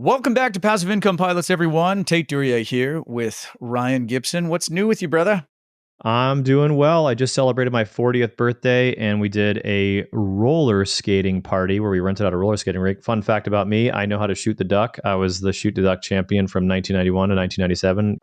Welcome back to Passive Income Pilots, everyone. Tate Duryea here with Ryan Gibson. What's new with you, brother? I'm doing well. I just celebrated my 40th birthday and we did a roller skating party where we rented out a roller skating rink. Fun fact about me, I know how to shoot the duck. I was the shoot the duck champion from 1991 to 1997,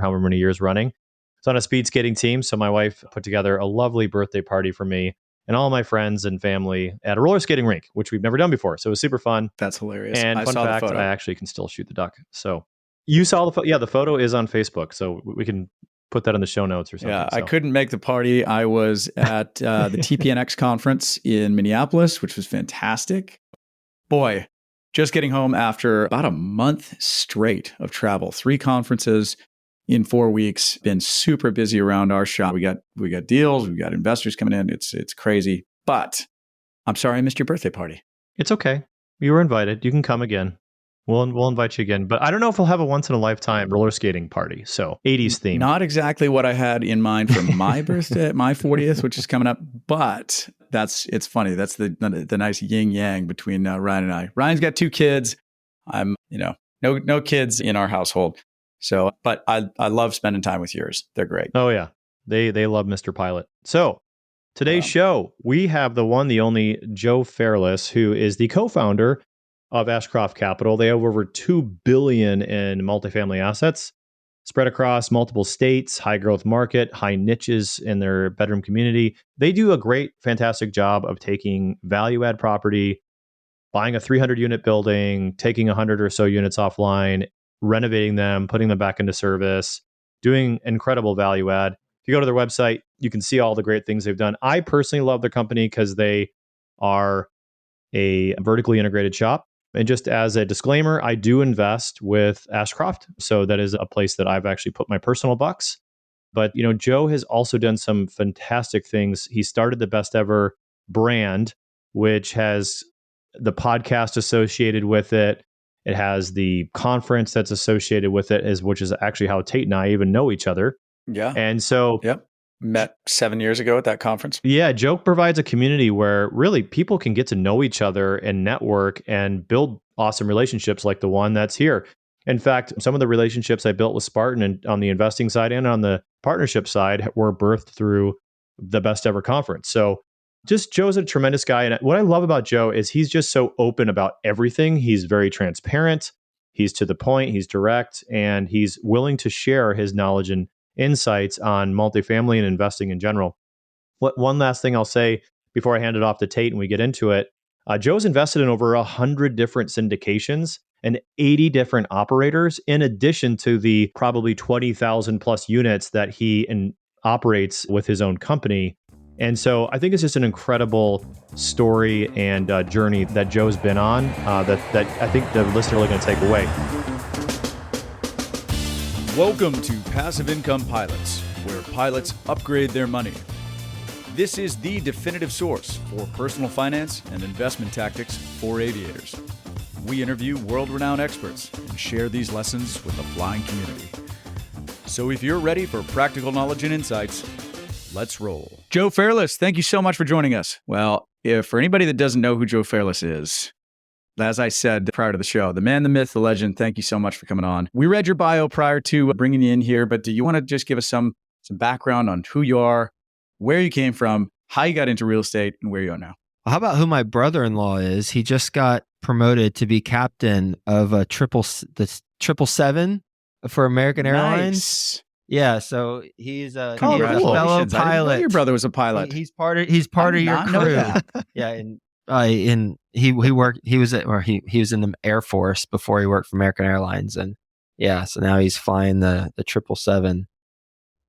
however many years running. It's on a speed skating team. So my wife put together a lovely birthday party for me and all my friends and family at a roller skating rink, which we've never done before. So it was super fun. That's hilarious. And I fun saw fact, the photo. I actually can still shoot the duck. So you saw the photo? Yeah, the photo is on Facebook. So we can put that in the show notes or something. Yeah, I couldn't make the party. I was at the TPNX conference in Minneapolis, which was fantastic. Boy, just getting home after about a month straight of travel, 3 conferences in 4 weeks. Been super busy around our shop. We got deals. We've got investors coming in. It's crazy. But I'm sorry I missed your birthday party. It's okay. You were invited. You can come again. We'll invite you again. But I don't know if we'll have a once in a lifetime roller skating party. So 80s theme. Not exactly what I had in mind for my birthday, my 40th, which is coming up. But it's funny. That's the nice yin yang between Ryan and I. Ryan's got 2 kids. I'm, no kids in our household. So, but I love spending time with yours. They're great. Oh yeah. They love Mr. Pilot. So today's show, we have the one, the only Joe Fairless, who is the co-founder of Ashcroft Capital. They have over $2 billion in multifamily assets spread across multiple states, high growth market, high niches in their bedroom community. They do a great, fantastic job of taking value add property, buying a 300 unit building, taking 100 or so units offline, renovating them, putting them back into service, doing incredible value add. If you go to their website, you can see all the great things they've done. I personally love their company because they are a vertically integrated shop. And just as a disclaimer, I do invest with Ashcroft. So that is a place that I've actually put my personal bucks. But, Joe has also done some fantastic things. He started the Best Ever brand, which has the podcast associated with it. It has the conference that's associated with it, which is actually how Tate and I even know each other. Yeah. And so, yep. Met 7 years ago at that conference. Yeah, Joe provides a community where really people can get to know each other and network and build awesome relationships like the one that's here. In fact, some of the relationships I built with Spartan and on the investing side and on the partnership side were birthed through the Best Ever conference. So just Joe's a tremendous guy. And what I love about Joe is he's just so open about everything. He's very transparent. He's to the point. He's direct. And he's willing to share his knowledge and insights on multifamily and investing in general. One last thing I'll say before I hand it off to Tate and we get into it, Joe's invested in over 100 different syndications and 80 different operators, in addition to the probably 20,000 plus units that he operates with his own company. And so I think it's just an incredible story and journey that Joe's been on that I think the listener are really going to take away. Welcome to Passive Income Pilots, where pilots upgrade their money. This is the definitive source for personal finance and investment tactics for aviators. We interview world-renowned experts and share these lessons with the flying community. So if you're ready for practical knowledge and insights, let's roll. Joe Fairless, thank you so much for joining us. Well, for anybody that doesn't know who Joe Fairless is, as I said prior to the show, the man, the myth, the legend, thank you so much for coming on. We read your bio prior to bringing you in here, but do you want to just give us some background on who you are, where you came from, how you got into real estate, and where you are now? Well, how about who my brother-in-law is? He just got promoted to be captain of the 777 for American Airlines. Yeah, so he's a fellow pilot. Your brother was a pilot. He's part of your crew. Yeah, and he was in the Air Force before he worked for American Airlines, and yeah, so now he's flying the 777.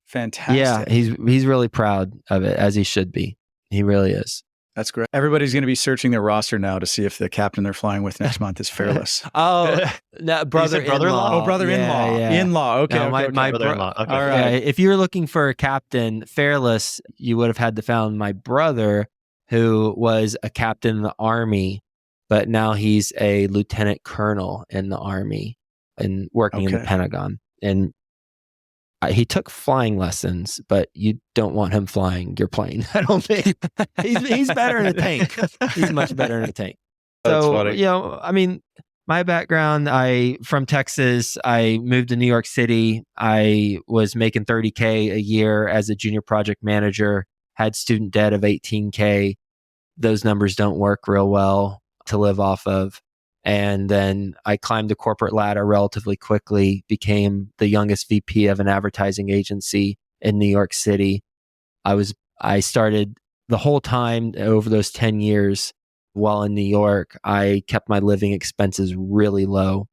Fantastic. Yeah, he's really proud of it, as he should be. He really is. That's great. Everybody's going to be searching their roster now to see if the captain they're flying with next month is Fairless. Oh, no, brother-in-law. Oh, brother-in-law. Yeah. In-law. Okay. No, okay. My brother-in-law. Okay. All right. If you were looking for a captain Fairless, you would have had to found my brother, who was a captain in the Army, but now he's a lieutenant colonel in the Army and working in the Pentagon. And he took flying lessons, but you don't want him flying your plane. I don't think he's better in a tank. He's much better in a tank. That's funny. I mean, My background, from Texas, I moved to New York City. I was making $30K a year as a junior project manager, had student debt of $18K. Those numbers don't work real well to live off of. And then I climbed the corporate ladder relatively quickly, became the youngest VP of an advertising agency in New York City. I started the whole time over those 10 years while in New York, I kept my living expenses really low,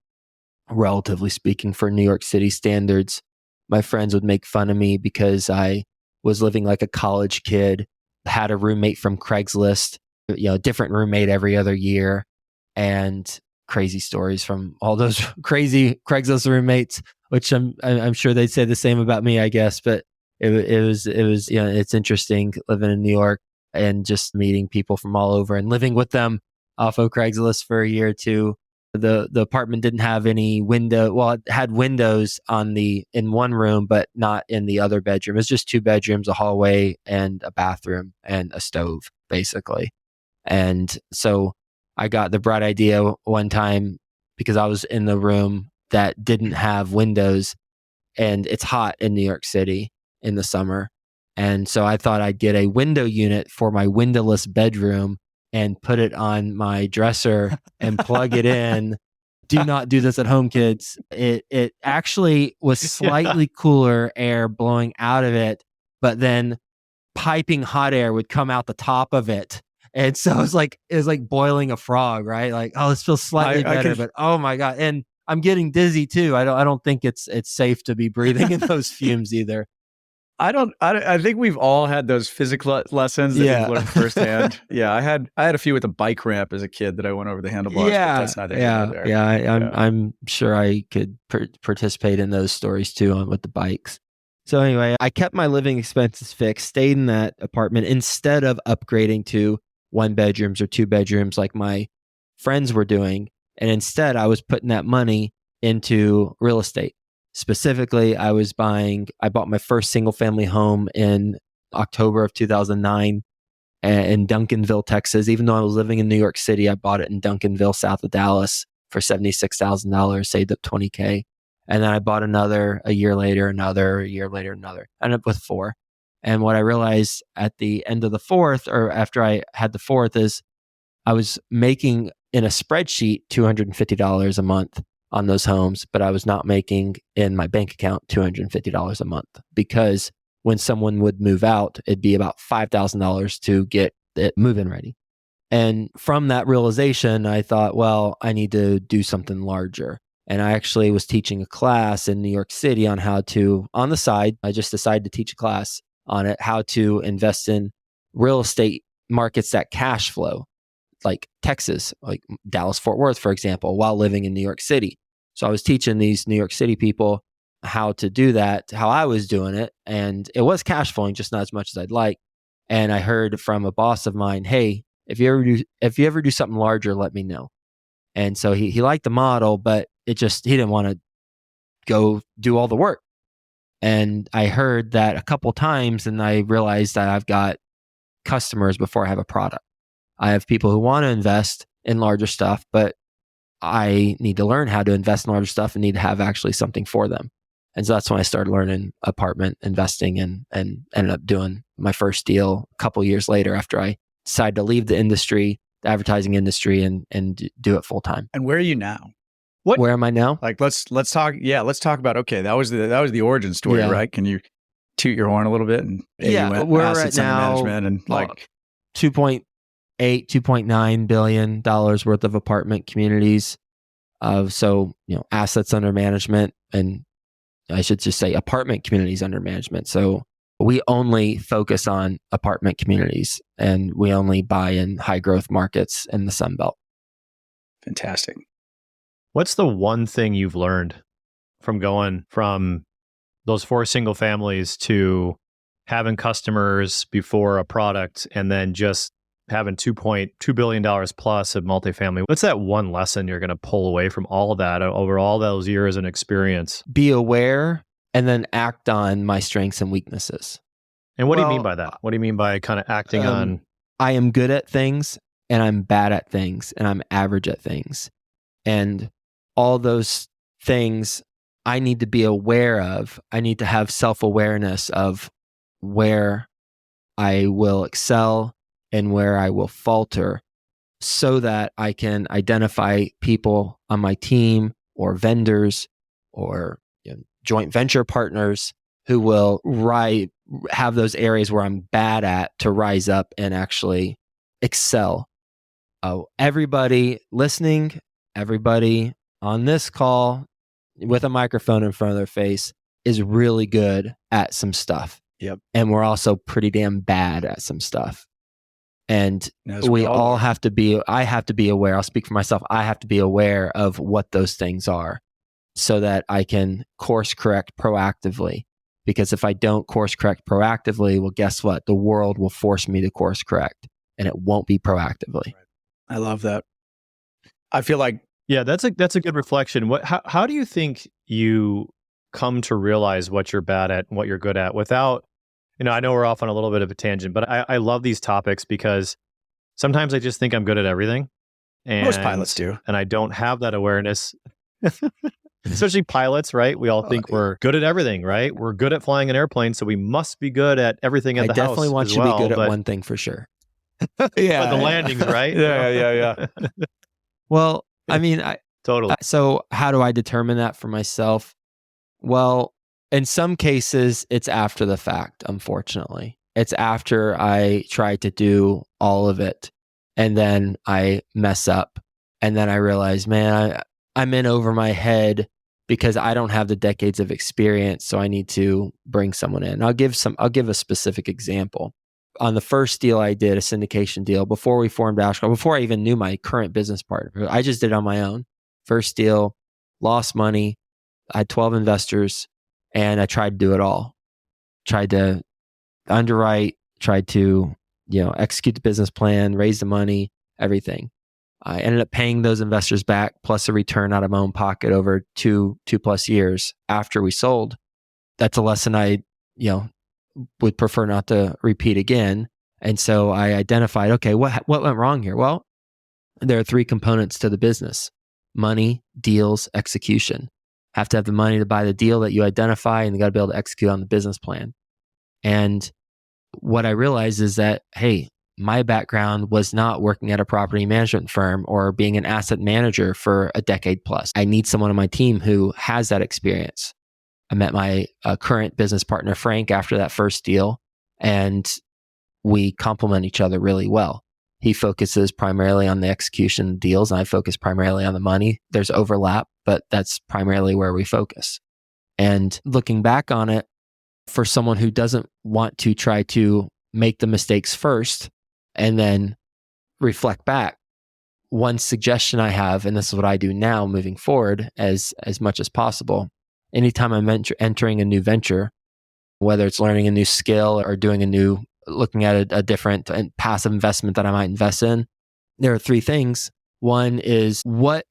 relatively speaking, for New York City standards. My friends would make fun of me because I was living like a college kid, had a roommate from Craigslist, different roommate every other year, and crazy stories from all those crazy Craigslist roommates, which I'm sure they'd say the same about me, I guess. But it was it's interesting living in New York and just meeting people from all over and living with them off of Craigslist for a year or two. The apartment didn't have any window. Well, it had windows in one room, but not in the other bedroom. It's just 2 bedrooms, a hallway, and a bathroom and a stove, basically. And so I got the bright idea one time because I was in the room that didn't have windows, and it's hot in New York City in the summer. And so I thought I'd get a window unit for my windowless bedroom and put it on my dresser and plug it in. Do not do this at home, kids. It actually was slightly cooler air blowing out of it, but then piping hot air would come out the top of it. And so it was like boiling a frog, right? Like, oh, this feels slightly better, but oh my God. And I'm getting dizzy too. I don't think it's safe to be breathing in those fumes either. I think we've all had those physical lessons that we've learned firsthand. Yeah, I had a few with a bike ramp as a kid that I went over the handlebars. Yeah, but that's not there. I'm sure I could participate in those stories too with the bikes. So anyway, I kept my living expenses fixed, stayed in that apartment instead of upgrading to 1 bedrooms or 2 bedrooms like my friends were doing. And instead, I was putting that money into real estate. Specifically, I bought my first single family home in October of 2009 in Duncanville, Texas. Even though I was living in New York City, I bought it in Duncanville, south of Dallas for $76,000, saved up $20K. And then I bought another a year later, another. I ended up with 4. And what I realized at the end of the 4th, or after I had the 4th, is I was making in a spreadsheet $250 a month on those homes, but I was not making in my bank account $250 a month, because when someone would move out, it'd be about $5,000 to get it move-in ready. And from that realization, I thought, well, I need to do something larger. And I actually was teaching a class in New York City on how to, on the side, I just decided to teach a class on it, how to invest in real estate markets that cash flow, like Texas, like Dallas, Fort Worth, for example, while living in New York City. So I was teaching these New York City people how to do that, how I was doing it. And it was cash flowing, just not as much as I'd like. And I heard from a boss of mine, hey, if you ever do something larger, let me know. And so he liked the model, but he didn't want to go do all the work. And I heard that a couple times, and I realized that I've got customers before I have a product. I have people who want to invest in larger stuff, but I need to learn how to invest in larger stuff and need to have actually something for them. And so that's when I started learning apartment investing and ended up doing my first deal a couple years later after I decided to leave the industry, the advertising industry, and do it full time. And where are you now? Where am I now? Like let's talk. Yeah, let's talk about. Okay, that was the origin story, right? Can you toot your horn a little bit? And we're assets right now under management and like $2.8, $2.9 billion worth of apartment communities. So assets under management, and I should just say apartment communities under management. So we only focus on apartment communities, and we only buy in high growth markets in the Sun Belt. Fantastic. What's the one thing you've learned from going from those 4 single families to having customers before a product and then just having $2.2 billion plus of multifamily? What's that one lesson you're going to pull away from all of that over all those years and experience? Be aware and then act on my strengths and weaknesses. And what do you mean by that? What do you mean by kind of acting on? I am good at things and I'm bad at things and I'm average at things. And all those things I need to be aware of. I need to have self-awareness of where I will excel and where I will falter, so that I can identify people on my team or vendors or joint venture partners who will have those areas where I'm bad at to rise up and actually excel. Everybody listening, everybody on this call with a microphone in front of their face is really good at some stuff. Yep. And we're also pretty damn bad at some stuff. And As we all are. have to be, I have to be aware. I'll speak for myself. I have to be aware of what those things are so that I can course correct proactively. Because if I don't course correct proactively, well, guess what? The world will force me to course correct, and it won't be proactively. I love that. I feel like, yeah, that's a good reflection. How do you think you come to realize what you're bad at and what you're good at without, I know we're off on a little bit of a tangent, but I love these topics because sometimes I just think I'm good at everything. And, most pilots do. And I don't have that awareness. Especially pilots, right? We all think we're good at everything, right? We're good at flying an airplane, so we must be good at everything at the house. I definitely want you to be good at one thing for sure. Yeah. But the landings, right? Yeah. Well, I mean, totally. So how do I determine that for myself? Well, in some cases, it's after the fact, unfortunately. It's after I try to do all of it, and then I mess up. And then I realize, man, I'm in over my head because I don't have the decades of experience, so I need to bring someone in. I'll give a specific example. On the first deal I did, a syndication deal, before we formed Ashcroft, before I even knew my current business partner, I just did it on my own. First deal, lost money. I had 12 investors, and I tried to do it all. Tried to underwrite, tried to, execute the business plan, raise the money, everything. I ended up paying those investors back plus a return out of my own pocket over two plus years after we sold. That's a lesson I, would prefer not to repeat again. And so I identified, okay, what went wrong here? Well, there are 3 components to the business: money, deals, execution. Have to have the money to buy the deal that you identify, and you got to be able to execute on the business plan. And what I realized is that, hey, my background was not working at a property management firm or being an asset manager for a decade plus. I need someone on my team who has that experience. I met my current business partner, Frank, after that first deal, and we complement each other really well. He focuses primarily on the execution deals, and I focus primarily on the money. There's overlap, but that's primarily where we focus. And looking back on it, for someone who doesn't want to try to make the mistakes first and then reflect back, one suggestion I have, and this is what I do now moving forward as much as possible, anytime I'm entering a new venture, whether it's learning a new skill or looking at a different passive investment that I might invest in, there are 3 things. One is what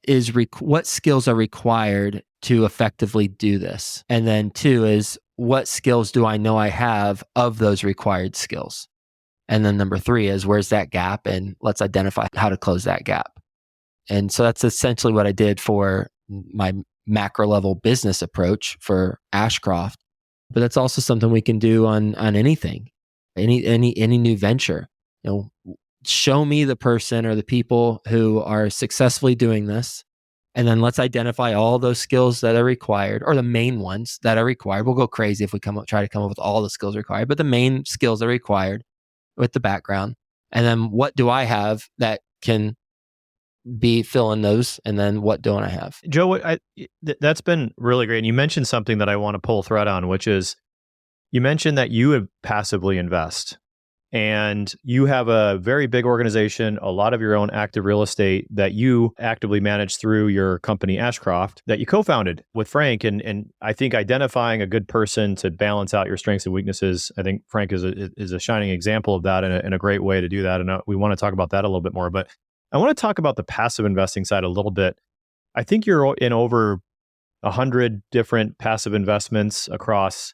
skills are required to effectively do this? And then 2 is what skills do I know I have of those required skills? And then number 3 is where's that gap, and let's identify how to close that gap. And so that's essentially what I did for my macro level business approach for Ashcroft. But that's also something we can do on anything, any new venture. Show me the person or the people who are successfully doing this, and then let's identify all those skills that are required, or the main ones that are required. We'll go crazy if we try to come up with all the skills required, but the main skills that are required with the background. And then what do I have that can be filling those, and then what don't I have? Joe, that's been really great. And you mentioned something that I want to pull a thread on, which is you mentioned that you would passively invest, and you have a very big organization, a lot of your own active real estate that you actively manage through your company, Ashcroft, that you co-founded with Frank. And I think identifying a good person to balance out your strengths and weaknesses, I think Frank is a shining example of that, and a great way to do that. And we want to talk about that a little bit more. But I want to talk about the passive investing side a little bit. I think you're in over 100 different passive investments across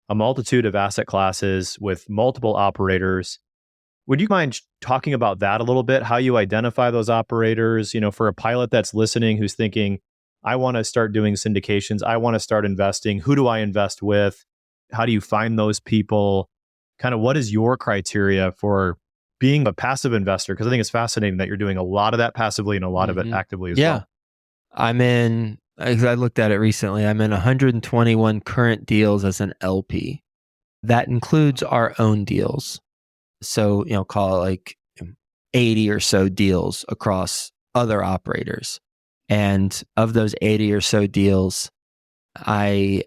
a multitude of asset classes with multiple operators. Would you mind talking about that a little bit? How you identify those operators, for a pilot that's listening who's thinking, I want to start doing syndications. I want to start investing. Who do I invest with? How do you find those people? Kind of what is your criteria for being a passive investor? Because I think it's fascinating that you're doing a lot of that passively and a lot of it actively as well. I looked at it recently. I'm in 121 current deals as an LP. That includes our own deals. So, call it like 80 or so deals across other operators. And of those 80 or so deals, I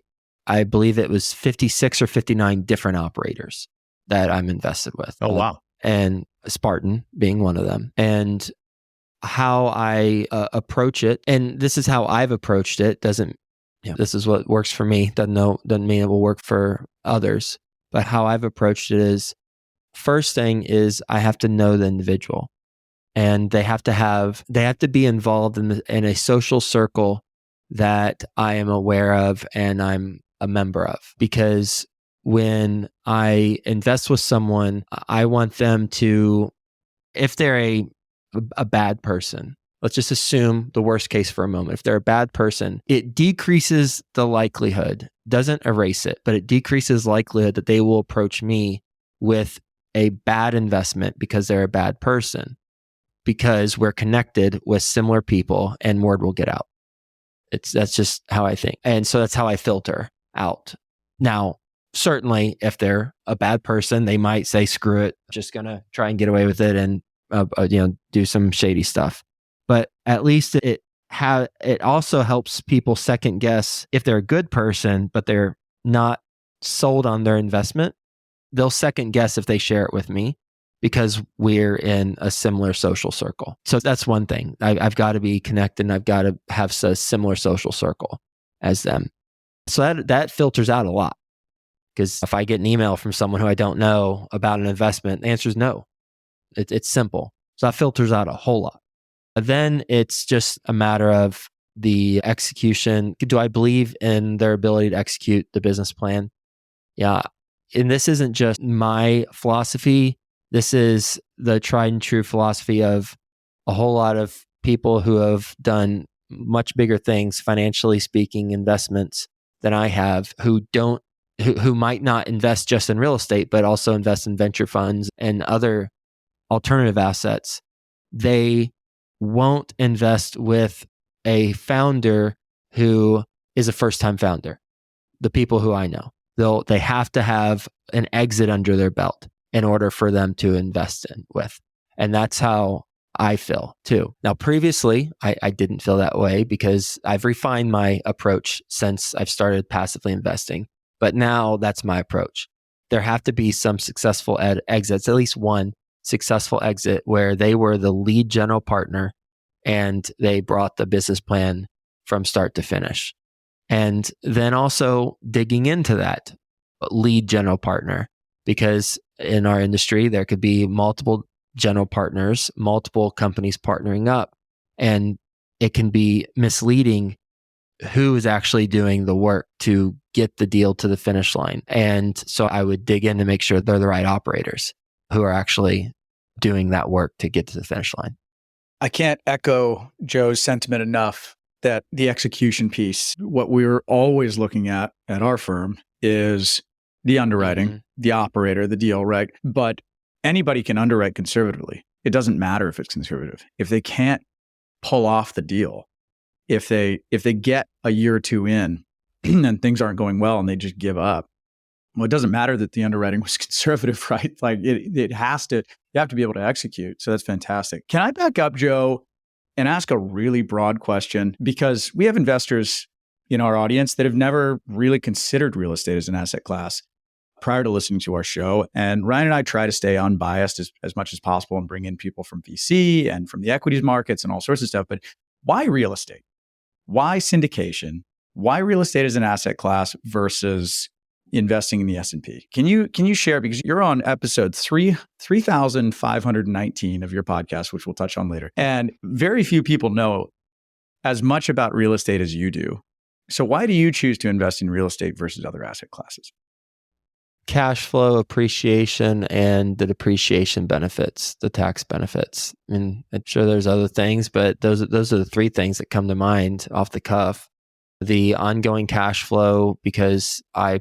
believe it was 56 or 59 different operators that I'm invested with. Oh, wow. And Spartan being one of them. And how I approach it, and this is how I've approached it, this is what works for me, doesn't mean it will work for others. But how I've approached it is, first thing is I have to know the individual, and they have to be involved in a social circle that I am aware of and I'm a member of. Because when I invest with someone, I want them to, if they're a bad person, let's just assume the worst case for a moment. If they're a bad person, it decreases the likelihood, doesn't erase it, but it decreases likelihood that they will approach me with a bad investment because they're a bad person, because we're connected with similar people and word will get out. That's just how I think. And so that's how I filter out. Now, certainly if they're a bad person, they might say, screw it, just going to try and get away with it and do some shady stuff. But at least it also helps people second guess. If they're a good person, but they're not sold on their investment, they'll second guess if they share it with me because we're in a similar social circle. So that's one thing. I've got to be connected and I've got to have a similar social circle as them. So that filters out a lot. Because if I get an email from someone who I don't know about an investment, the answer is no. It's simple. So that filters out a whole lot. Then it's just a matter of the execution. Do I believe in their ability to execute the business plan? Yeah. And this isn't just my philosophy. This is the tried and true philosophy of a whole lot of people who have done much bigger things, financially speaking, investments than I have, who might not invest just in real estate, but also invest in venture funds and other alternative assets. They won't invest with a founder who is a first-time founder. The people who I know, they have to have an exit under their belt in order for them to invest with. And that's how I feel too. Now, previously, I didn't feel that way because I've refined my approach since I've started passively investing. But now that's my approach. There have to be some successful exits, at least one successful exit where they were the lead general partner and they brought the business plan from start to finish. And then also digging into that lead general partner, because in our industry, there could be multiple general partners, multiple companies partnering up, and it can be misleading who is actually doing the work to get the deal to the finish line. And so I would dig in to make sure they're the right operators who are actually doing that work to get to the finish line. I can't echo Joe's sentiment enough that the execution piece, what we're always looking at our firm is the underwriting, the operator, the deal, right? But anybody can underwrite conservatively. It doesn't matter if it's conservative. If they can't pull off the deal, if they get a year or two in and things aren't going well and they just give up, well, it doesn't matter that the underwriting was conservative, right? Like it has to, you have to be able to execute. So that's fantastic. Can I back up, Joe, and ask a really broad question? Because we have investors in our audience that have never really considered real estate as an asset class prior to listening to our show. And Ryan and I try to stay unbiased as much as possible and bring in people from VC and from the equities markets and all sorts of stuff. But why real estate? Why syndication? Why real estate as an asset class versus investing in the S&P? Can you share, because you're on episode 3,519 of your podcast, which we'll touch on later. And very few people know as much about real estate as you do. So why do you choose to invest in real estate versus other asset classes? cash flow appreciation and the depreciation benefits, the tax benefits. I mean, I'm sure there's other things, but those are the three things that come to mind off the cuff. The ongoing cash flow, because I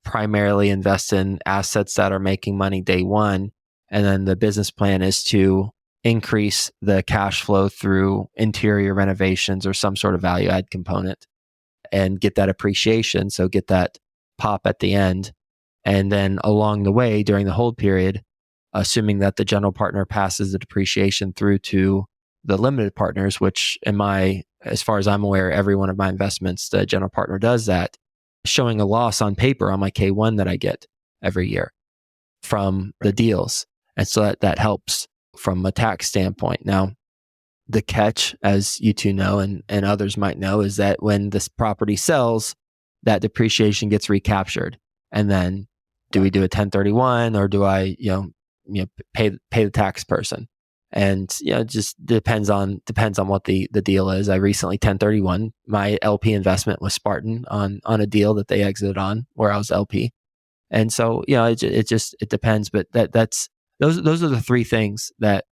primarily invest in assets that are making money day one. And then the business plan is to increase the cash flow through interior renovations or some sort of value add component and get that appreciation. So get that pop at the end. And then along the way during the hold period, assuming that the general partner passes the depreciation through to the limited partners, which as far as I'm aware, every one of my investments, the general partner does that, showing a loss on paper on my K1 that I get every year from the deals. And so that helps from a tax standpoint. Now, the catch, as you two know, and others might know, is that when this property sells, that depreciation gets recaptured. And then do we do a 1031 or do I, pay the tax person? And it just depends on what the deal is. I recently 1031 my LP investment with Spartan on a deal that they exited on where I was LP. And so it depends. But those are the three things that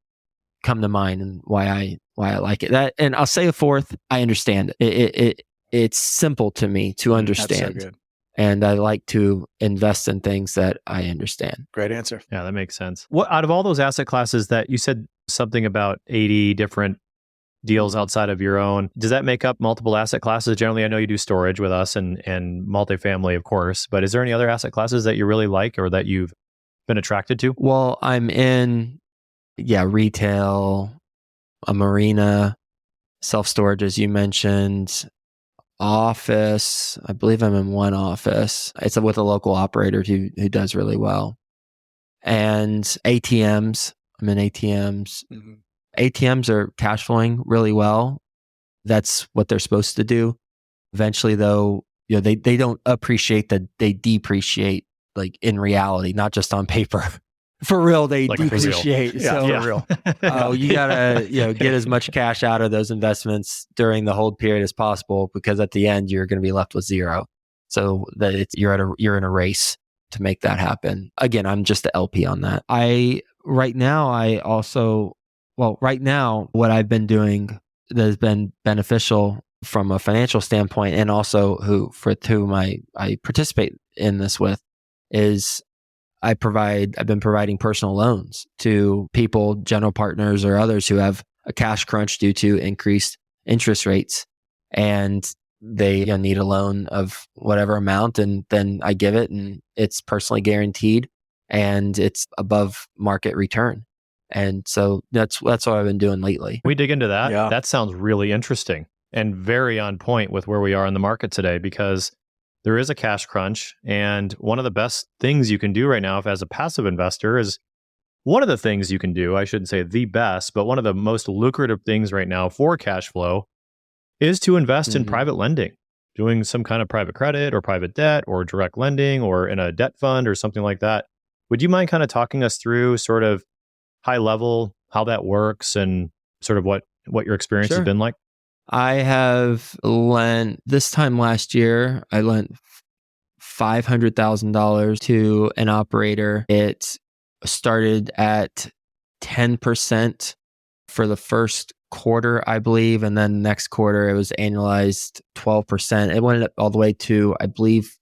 come to mind and why I like it. That, and I'll say a fourth. I understand it. It's simple to me to understand. That's so good. And I like to invest in things that I understand. Great answer. Yeah, that makes sense. What out of all those asset classes that you said something about 80 different deals outside of your own, does that make up multiple asset classes? Generally, I know you do storage with us and multifamily, of course, but is there any other asset classes that you really like or that you've been attracted to? Well, I'm in, retail, a marina, self-storage, as you mentioned, office. I believe I'm in one office. It's with a local operator who does really well. And ATMs. I'm in ATMs. Mm-hmm. ATMs are cash flowing really well. That's what they're supposed to do. Eventually, though, they don't appreciate that they depreciate, like in reality, not just on paper. For real, they like depreciate. For real. You gotta get as much cash out of those investments during the hold period as possible, because at the end you're going to be left with zero. So that you're in a race to make that happen. Again, I'm just the LP on that. Right now what I've been doing that has been beneficial from a financial standpoint, and also whom I participate in this with, is I've been providing personal loans to people, general partners or others who have a cash crunch due to increased interest rates, and they need a loan of whatever amount, and then I give it, and it's personally guaranteed and it's above market return. And so that's what I've been doing lately. We dig into that. Yeah. That sounds really interesting and very on point with where we are in the market today, because there is a cash crunch. And one of the best things you can do right now, if as a passive investor, is one of the things you can do, I shouldn't say the best, but one of the most lucrative things right now for cash flow is to invest in private lending, doing some kind of private credit or private debt or direct lending or in a debt fund or something like that. Would you mind kind of talking us through sort of high level, how that works and sort of what your experience has been like? I have lent, this time last year, I lent $500,000 to an operator. It started at 10% for the first quarter, I believe. And then next quarter, it was annualized 12%. It went up all the way to, I believe,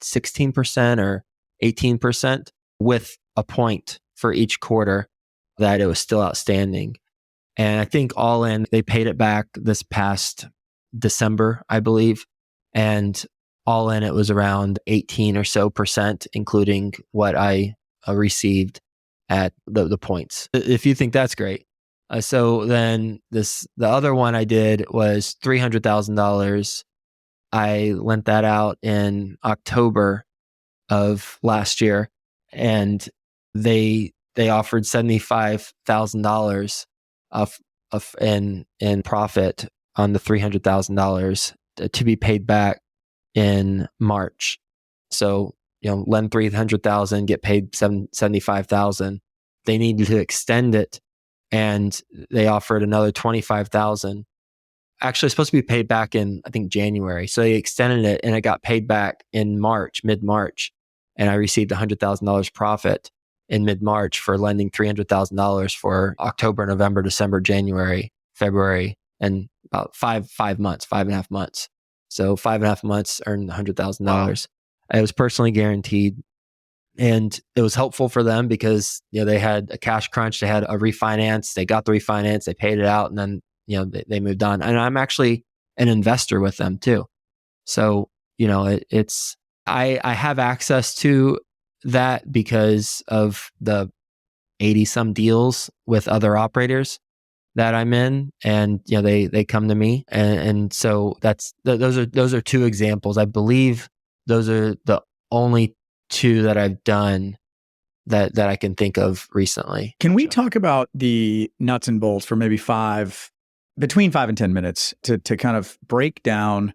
16% or 18% with a point for each quarter that it was still outstanding. And I think all in, they paid it back this past December, I believe. And all in, it was around 18 or so %, including what I received at the points. If you think that's great. So then the other one I did was $300,000. I lent that out in October of last year, and they offered $75,000 in profit on the $300,000 to be paid back in March. So, lend $300,000, get paid $75,000. They needed to extend it, and they offered another $25,000. Actually, it's supposed to be paid back in, I think, January. So they extended it, and it got paid back in March, mid-March. and I received $100,000 profit in mid-March for lending $300,000 for October, November, December, January, February, and about 5.5 months. So 5.5 months earned $100,000. Wow. It was personally guaranteed. And it was helpful for them because, they had a cash crunch, they had a refinance, they got the refinance, they paid it out, and then, they moved on. And I'm actually an investor with them too. So, I have access to that because of the 80 some deals with other operators that I'm in, and they come to me, and so those are two examples. I believe those are the only two that I've done that I can think of recently. Can we talk about the nuts and bolts for maybe between 5 and 10 minutes to kind of break down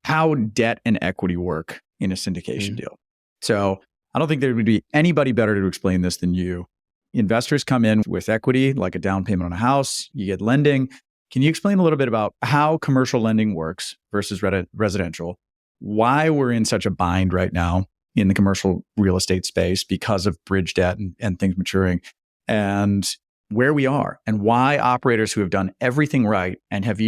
how debt and equity work in a syndication deal? So I don't think there would be anybody better to explain this than you. Investors come in with equity, like a down payment on a house, you get lending. Can you explain a little bit about how commercial lending works versus residential? Why we're in such a bind right now in the commercial real estate space because of bridge debt and things maturing, and where we are, and why operators who have done everything right and have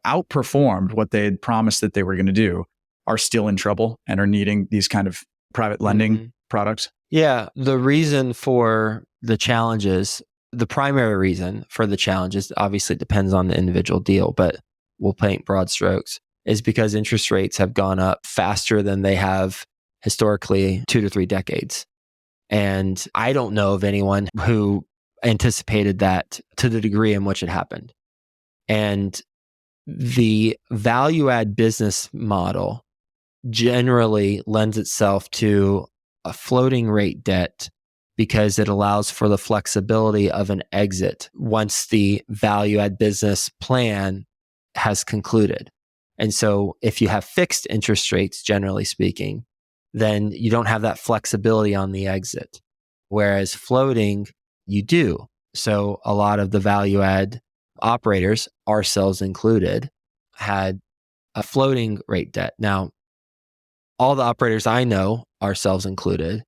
outperformed what they had promised that they were going to do are still in trouble and are needing these kind of private lending products? Yeah. The reason for the challenges, the primary reason for the challenges, obviously depends on the individual deal, but we'll paint broad strokes, is because interest rates have gone up faster than they have historically 2 to 3 decades. And I don't know of anyone who anticipated that to the degree in which it happened. And the value add business model generally lends itself to a floating rate debt because it allows for the flexibility of an exit once the value add business plan has concluded. And so if you have fixed interest rates, generally speaking, then you don't have that flexibility on the exit. Whereas floating, you do. So a lot of the value add operators, ourselves included, had a floating rate debt. Now, all the operators I know, ourselves included,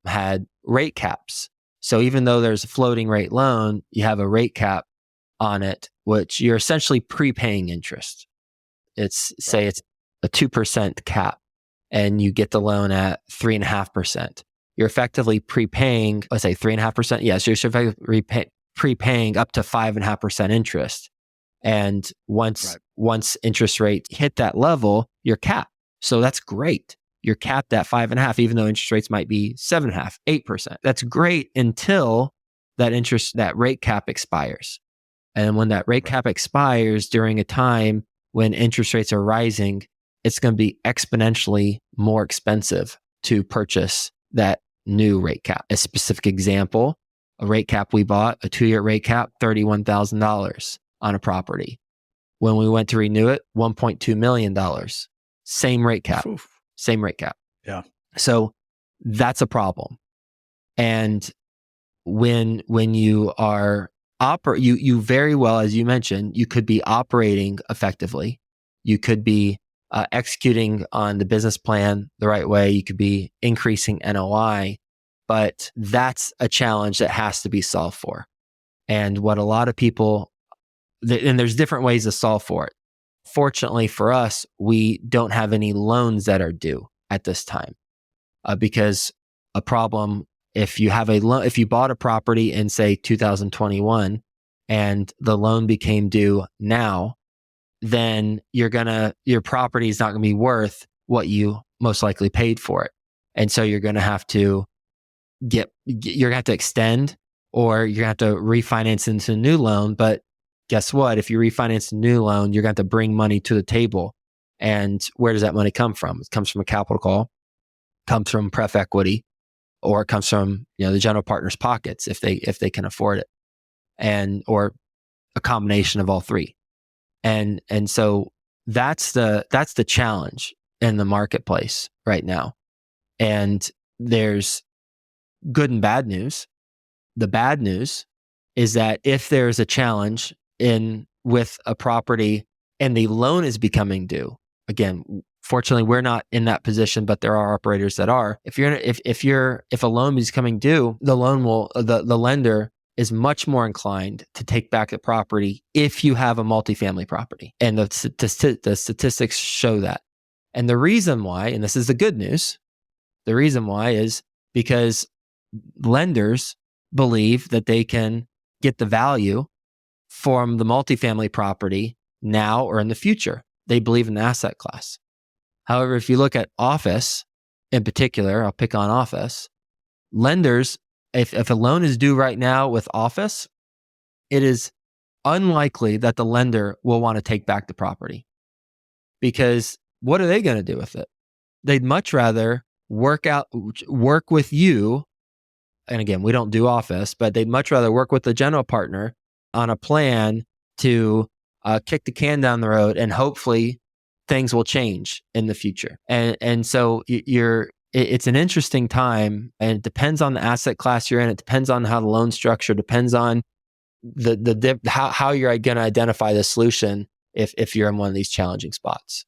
had rate caps. So even though there's a floating rate loan, you have a rate cap on it, which you're essentially prepaying interest. It's a 2% cap and you get the loan at 3.5%. You're effectively prepaying, let's say 3.5%. Yes, you're effectively prepaying up to 5.5% interest. And once interest rates hit that level, you're capped. So that's great. You're capped at 5.5, even though interest rates might be 7.5, 8%. That's great until that rate cap expires. And when that rate cap expires during a time when interest rates are rising, it's going to be exponentially more expensive to purchase that new rate cap. A specific example, a rate cap we bought, a 2-year rate cap, $31,000 on a property. When we went to renew it, $1.2 million. Same rate cap. Oof. Same rate cap. Yeah. So that's a problem. And when you are you very well, as you mentioned, you could be operating effectively. You could be executing on the business plan the right way. You could be increasing NOI, but that's a challenge that has to be solved for. And what a lot of people, and there's different ways to solve for it. Fortunately for us, we don't have any loans that are due at this time because a problem, if you have if you bought a property in say 2021 and the loan became due now, then your property is not going to be worth what you most likely paid for it. And so you're going to have to extend, or you're going to have to refinance into a new loan. But guess what? If you refinance a new loan, you're going to have to bring money to the table. And where does that money come from? It comes from a capital call, comes from pref equity, or it comes from the general partner's pockets if they can afford it, or a combination of all three. And so that's the challenge in the marketplace right now. And there's good and bad news. The bad news is that if there's a challenge with a property and the loan is becoming due, again, Fortunately, we're not in that position, but there are operators that are. If a loan is coming due, the lender is much more inclined to take back the property if you have a multifamily property. And the statistics show that. And the reason why, and this is the good news, the reason why is because lenders believe that they can get the value from the multifamily property now or in the future. They believe in the asset class. However, if you look at office in particular, I'll pick on office, lenders, if a loan is due right now with office, it is unlikely that the lender will want to take back the property. Because what are they going to do with it? They'd much rather work with you. And again, we don't do office, but they'd much rather work with the general partner on a plan to kick the can down the road, and hopefully things will change in the future. And so it's an interesting time, and it depends on the asset class you're in. It depends on how the loan structure, depends on how you're going to identify the solution if you're in one of these challenging spots.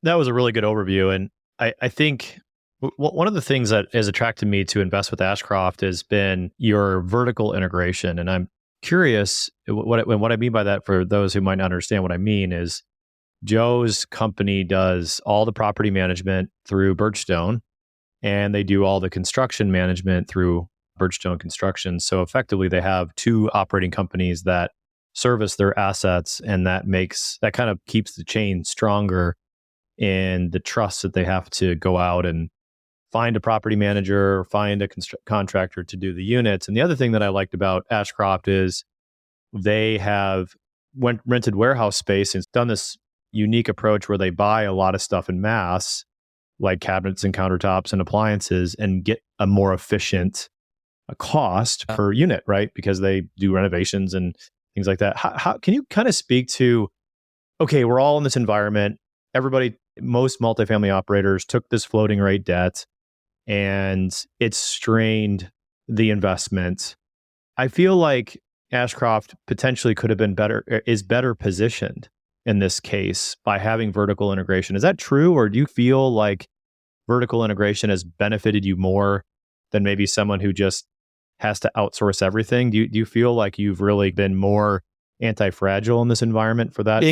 That was a really good overview. And I think one of the things that has attracted me to invest with Ashcroft has been your vertical integration. And I'm curious, what I mean by that, for those who might not understand what I mean, is Joe's company does all the property management through Birchstone, and they do all the construction management through Birchstone Construction. So effectively, they have two operating companies that service their assets, and that kind of keeps the chain stronger in the trust that they have to go out and find a property manager or find a contractor to do the units. And the other thing that I liked about Ashcroft is they have rented warehouse space and done this unique approach where they buy a lot of stuff in mass, like cabinets and countertops and appliances, and get a more efficient cost per unit, right? Because they do renovations and things like that. How can you kind of speak to, okay, we're all in this environment. Most multifamily operators took this floating rate debt, and it's strained the investment. I feel like Ashcroft potentially could have been is better positioned in this case by having vertical integration. Is that true? Or do you feel like vertical integration has benefited you more than maybe someone who just has to outsource everything? Do you feel like you've really been more anti-fragile in this environment for that?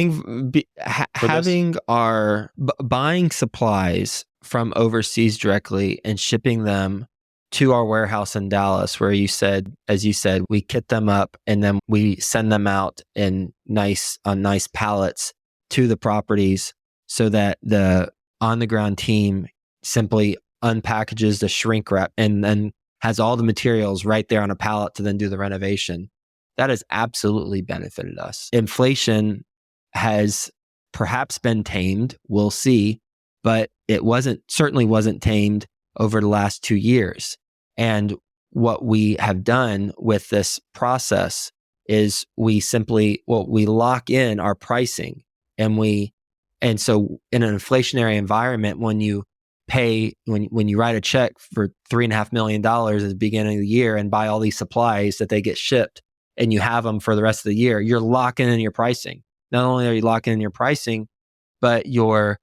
Buying supplies from overseas directly and shipping them to our warehouse in Dallas, where as you said, we kit them up and then we send them out on nice pallets to the properties, so that the on the ground team simply unpackages the shrink wrap and then has all the materials right there on a pallet to then do the renovation. That has absolutely benefited us. Inflation has perhaps been tamed, we'll see, but it certainly wasn't tamed over the last 2 years. And what we have done with this process is we lock in our pricing, and so in an inflationary environment, when you write a check for $3.5 million at the beginning of the year and buy all these supplies that they get shipped, and you have them for the rest of the year, you're locking in your pricing. Not only are you locking in your pricing, but you're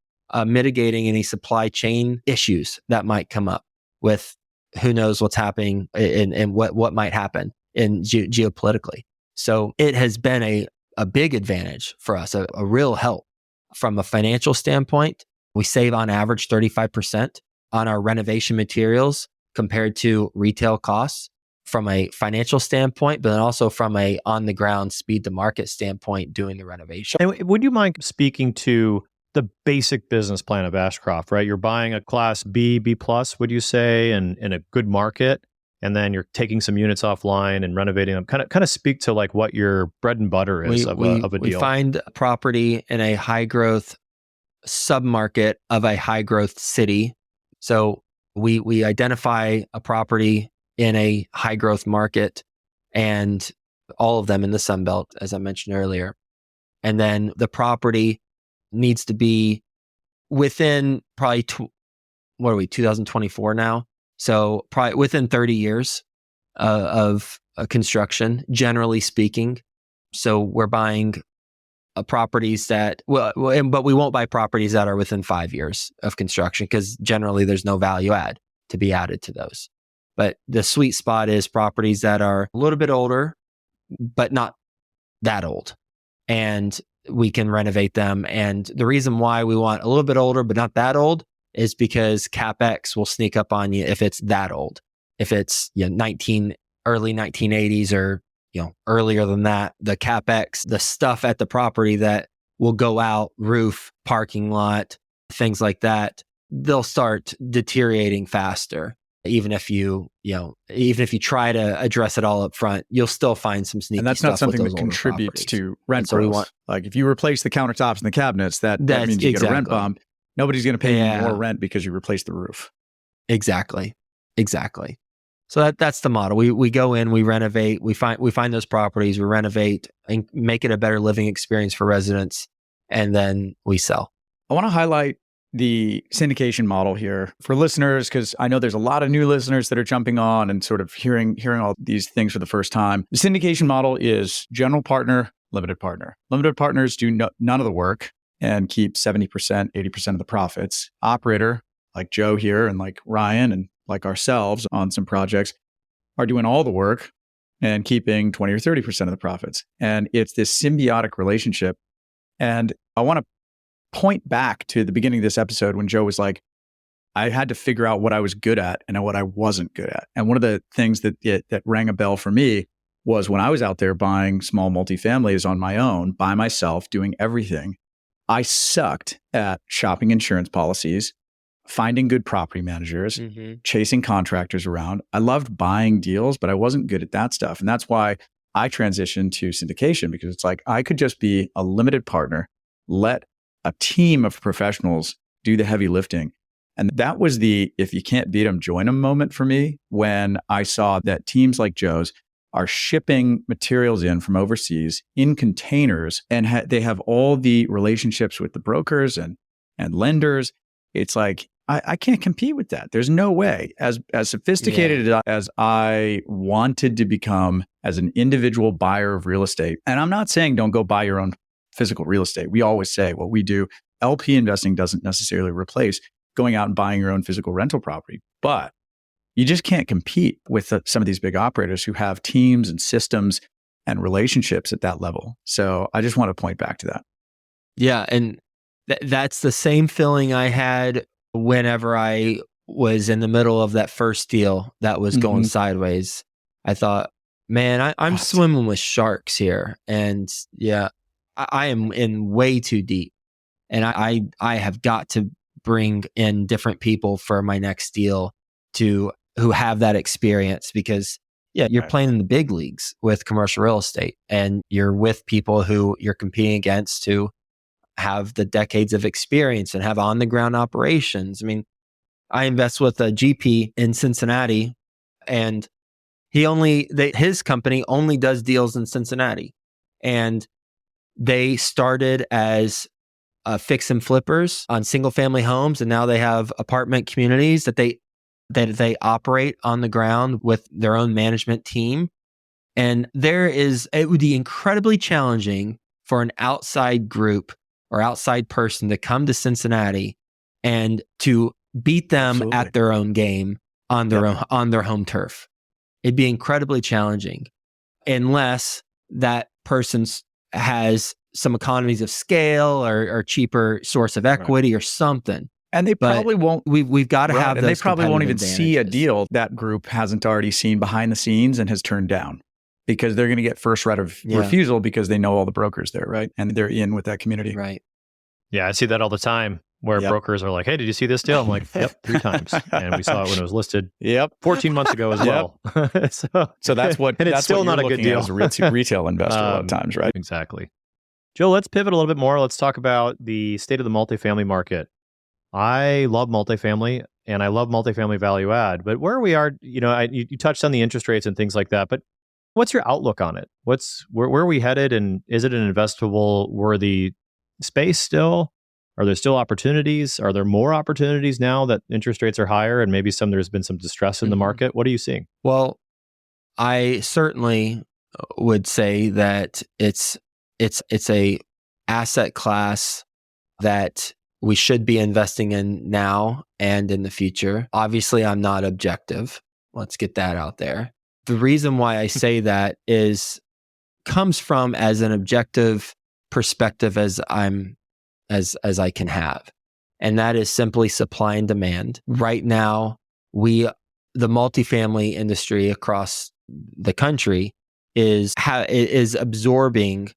mitigating any supply chain issues that might come up with who knows what's happening and what might happen in geopolitically. So it has been a big advantage for us, a real help from a financial standpoint. We save on average 35% on our renovation materials compared to retail costs from a financial standpoint, but then also from a on the ground speed to market standpoint doing the renovation. And would you mind speaking to the basic business plan of Ashcroft, right? You're buying a class B plus, would you say, in a good market, and then you're taking some units offline and renovating them. Kind of speak to like what your bread and butter is of a deal. We find property in a high growth submarket of a high growth city. So we identify a property in a high growth market, and all of them in the Sun Belt, as I mentioned earlier. And then the property needs to be within probably 2024 now. So probably within 30 years of construction, generally speaking. So we're buying properties that, but we won't buy properties that are within 5 years of construction because generally there's no value add to be added to those. But the sweet spot is properties that are a little bit older, but not that old. And we can renovate them. And the reason why we want a little bit older, but not that old is because CapEx will sneak up on you if it's that old. If it's early 1980s or earlier than that, the CapEx, the stuff at the property that will go out, roof, parking lot, things like that, they'll start deteriorating faster. Even if you try to address it all up front, you'll still find some sneaky stuff. And that's not something with that those older contributes properties. to rent growth. Like if you replace the countertops and the cabinets, that means you get a rent bump. Nobody's going to pay you more rent because you replaced the roof. Exactly. So that's the model. We go in, we renovate, we find those properties, we renovate and make it a better living experience for residents, and then we sell. I want to highlight the syndication model here for listeners, because I know there's a lot of new listeners that are jumping on and sort of hearing all these things for the first time. The syndication model is general partner, limited partner. Limited partners do none of the work and keep 70%, 80% of the profits. Operator, like Joe here and like Ryan and like ourselves on some projects, are doing all the work and keeping 20 or 30% of the profits. And it's this symbiotic relationship. And I want to point back to the beginning of this episode when Joe was like, I had to figure out what I was good at and what I wasn't good at. And one of the things that rang a bell for me was when I was out there buying small multifamilies on my own, by myself, doing everything, I sucked at shopping insurance policies, finding good property managers, chasing contractors around. I loved buying deals, but I wasn't good at that stuff. And that's why I transitioned to syndication, because it's like I could just be a limited partner, let a team of professionals do the heavy lifting. And that was the if you can't beat them, join them moment for me when I saw that teams like Joe's are shipping materials in from overseas in containers, and they have all the relationships with the brokers and lenders. It's like, I can't compete with that. There's no way. As sophisticated as I wanted to become as an individual buyer of real estate, and I'm not saying don't go buy your own physical real estate. We always say what we do, LP investing doesn't necessarily replace going out and buying your own physical rental property, but you just can't compete with some of these big operators who have teams and systems and relationships at that level. So I just want to point back to that. Yeah. And that's the same feeling I had whenever I was in the middle of that first deal that was going sideways. I thought, man, I'm swimming with sharks here. And yeah, I am in way too deep. And I have got to bring in different people for my next deal who have that experience, because you're playing in the big leagues with commercial real estate, and you're with people who you're competing against who have the decades of experience and have on the ground operations. I mean, I invest with a GP in Cincinnati, and his company only does deals in Cincinnati, and they started as fix and flippers on single family homes, and now they have apartment communities that they operate on the ground with their own management team. And it would be incredibly challenging for an outside group or outside person to come to Cincinnati and to beat them at their own game on their home turf. It'd be incredibly challenging unless that person has some economies of scale or cheaper source of equity or something. And they probably won't. We've got to have. And they probably won't even see a deal that group hasn't already seen behind the scenes and has turned down, because they're going to get first right of refusal because they know all the brokers there, right? And they're in with that community, right? Yeah, I see that all the time where brokers are like, "Hey, did you see this deal?" I'm like, "Yep, 3 times," and we saw it when it was listed. 14 months ago as well. So that's what. And it's still not a good deal as a retail investor a lot of times, right? Exactly. Joe, let's pivot a little bit more. Let's talk about the state of the multifamily market. I love multifamily and I love multifamily value add, but where we are, you touched on the interest rates and things like that, but what's your outlook on it? Where are we headed, and is it an investable worthy space still? Are there still opportunities? Are there more opportunities now that interest rates are higher and maybe there's been some distress in the market? What are you seeing? Well, I certainly would say that it's a asset class that we should be investing in now and in the future. Obviously, I'm not objective. Let's get that out there. The reason why I say that comes from as an objective perspective as I can have. And that is simply supply and demand. Right now, the multifamily industry across the country is absorbing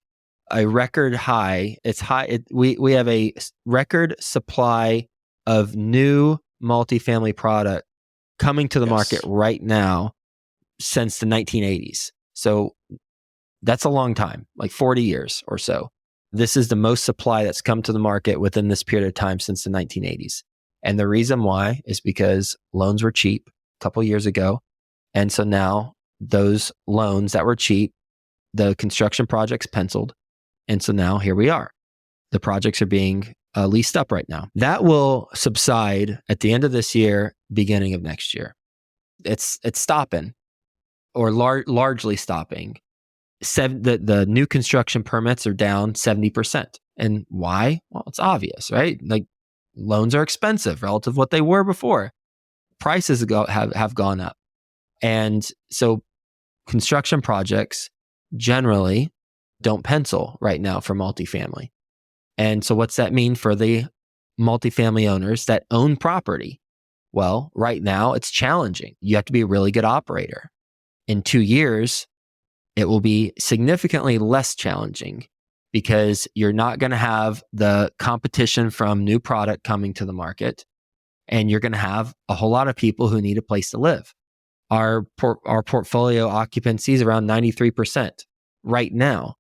a record high. It's high. We have a record supply of new multifamily product coming to the market right now since the 1980s. So that's a long time, like 40 years or so. This is the most supply that's come to the market within this period of time since the 1980s. And the reason why is because loans were cheap a couple years ago. And so now those loans that were cheap, the construction projects penciled. And so now here we are. The projects are being leased up right now. That will subside at the end of this year, beginning of next year. It's stopping or largely stopping. The new construction permits are down 70%. And why? Well, it's obvious, right? Like loans are expensive relative to what they were before. Prices have gone up. And so construction projects generally don't pencil right now for multifamily. And so what's that mean for the multifamily owners that own property? Well, right now it's challenging. You have to be a really good operator. In 2 years, it will be significantly less challenging because you're not going to have the competition from new product coming to the market, and you're going to have a whole lot of people who need a place to live. Our portfolio occupancy is around 93% right now,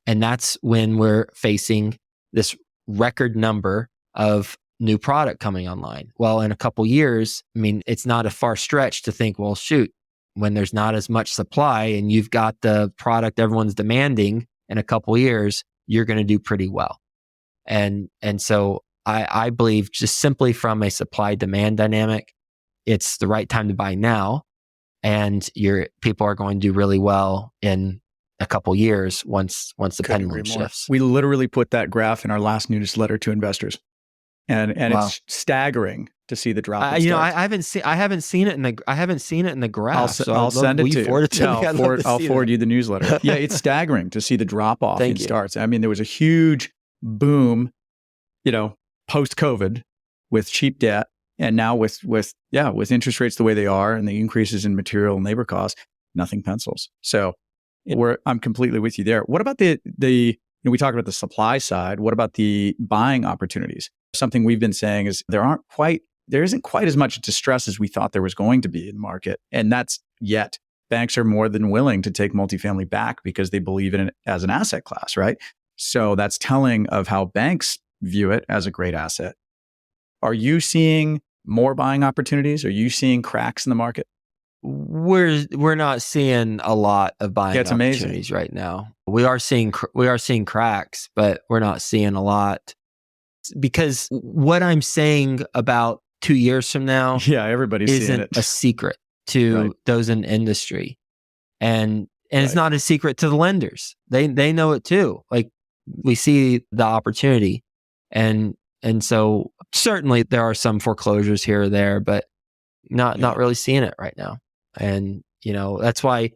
and that's when we're facing this record number of new product coming online. Well, in a couple years, I mean, it's not a far stretch to think, well, shoot, when there's not as much supply and you've got the product everyone's demanding in a couple years, you're going to do pretty well. And so I believe just simply from a supply demand dynamic, it's the right time to buy now. And people are going to do really well in a couple years once the pendulum shifts. We literally put that graph in our last newsletter to investors. And wow. It's staggering to see the drop. I haven't seen it in the graph. I'll send it to you. I'll forward you the newsletter. Yeah, it's staggering to see the drop off in starts. I mean, there was a huge boom, post COVID with cheap debt, and now with interest rates the way they are and the increases in material and labor costs, nothing pencils. So I'm completely with you there. What about the we talked about the supply side. What about the buying opportunities? Something we've been saying is there isn't quite as much distress as we thought there was going to be in the market. And that's yet banks are more than willing to take multifamily back because they believe in it as an asset class, right? So that's telling of how banks view it as a great asset. Are you seeing more buying opportunities? Are you seeing cracks in the market? We're not seeing a lot of buying opportunities right now. We are seeing cracks, but we're not seeing a lot. Because what I'm saying about 2 years from now, everybody's seeing it. Isn't a secret to those in industry, and it's not a secret to the lenders. They know it too. Like we see the opportunity, and so certainly there are some foreclosures here or there, but not really seeing it right now. And that's why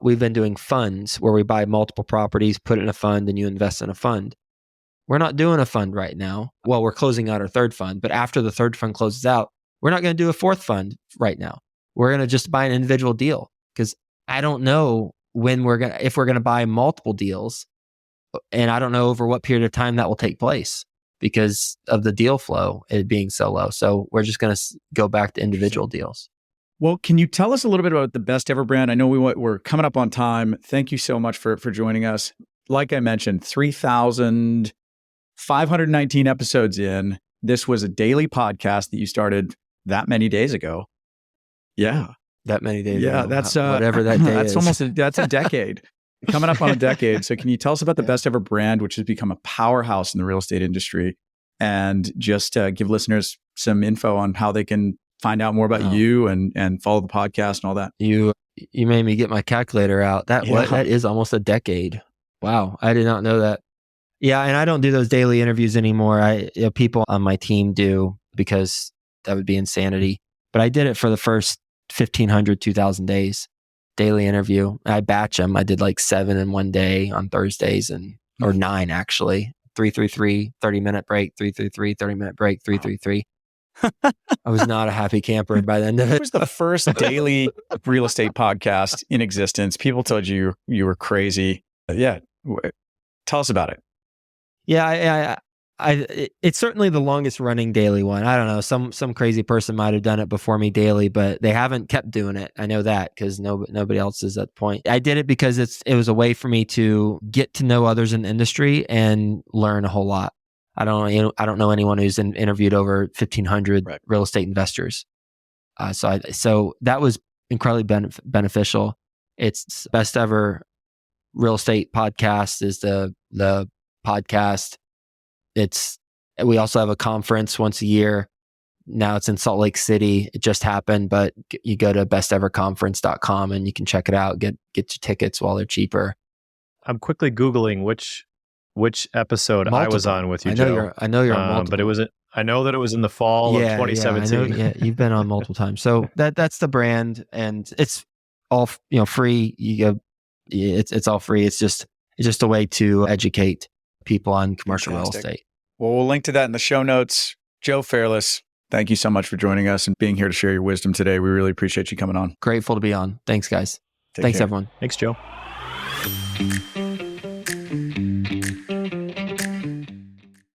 we've been doing funds where we buy multiple properties, put it in a fund, and you invest in a fund. We're not doing a fund right now. Well, we're closing out our third fund, but after the third fund closes out, we're not going to do a fourth fund right now. We're going to just buy an individual deal because I don't know if we're going to buy multiple deals, and I don't know over what period of time that will take place because of the deal flow it being so low. So we're just going to go back to individual deals. Well, can you tell us a little bit about the Best Ever brand? I know we're coming up on time. Thank you so much for joining us. Like I mentioned, 3,519 episodes in. This was a daily podcast that you started that many days ago. Yeah. That many days ago. Yeah, that's whatever that day that's is. That's a decade. Coming up on a decade. So can you tell us about the Best Ever brand, which has become a powerhouse in the real estate industry, and just give listeners some info on how they can find out more about you and follow the podcast and all that? You made me get my calculator out. That is almost a decade. Wow. I did not know that. Yeah, and I don't do those daily interviews anymore. People on my team do, because that would be insanity. But I did it for the first 1,500, 2,000 days, daily interview. I batch them. I did like 7 in one day on Thursdays, or 9 actually. 3-3-3, 30-minute break, 3-3-3, 30-minute break, 3-3-3. I was not a happy camper by the end of It it. was the first daily real estate podcast in existence. People told you were crazy. Yeah. Tell us about it. Yeah, it's certainly the longest running daily one. I don't know. Some crazy person might have done it before me daily, but they haven't kept doing it. I know that because nobody else is at the point. I did it because it was a way for me to get to know others in the industry and learn a whole lot. I don't know anyone who's interviewed over 1,500 Right. real estate investors. So that was incredibly beneficial. It's best ever real estate podcast is the podcast. We also have a conference once a year. Now it's in Salt Lake City. It just happened, but you go to besteverconference.com and you can check it out. Get your tickets while they're cheaper. I'm quickly Googling which episode I was on with you, I know Joe. I know you're on multiple. But I know that it was in the fall of 2017. Yeah, you've been on multiple times. So that's the brand, and it's all free. It's all free. It's just a way to educate people on commercial Fantastic. real estate. Well, we'll link to that in the show notes. Joe Fairless, thank you so much for joining us and being here to share your wisdom today. We really appreciate you coming on. Grateful to be on. Thanks, guys. Take Thanks, care. everyone. Thanks, Joe.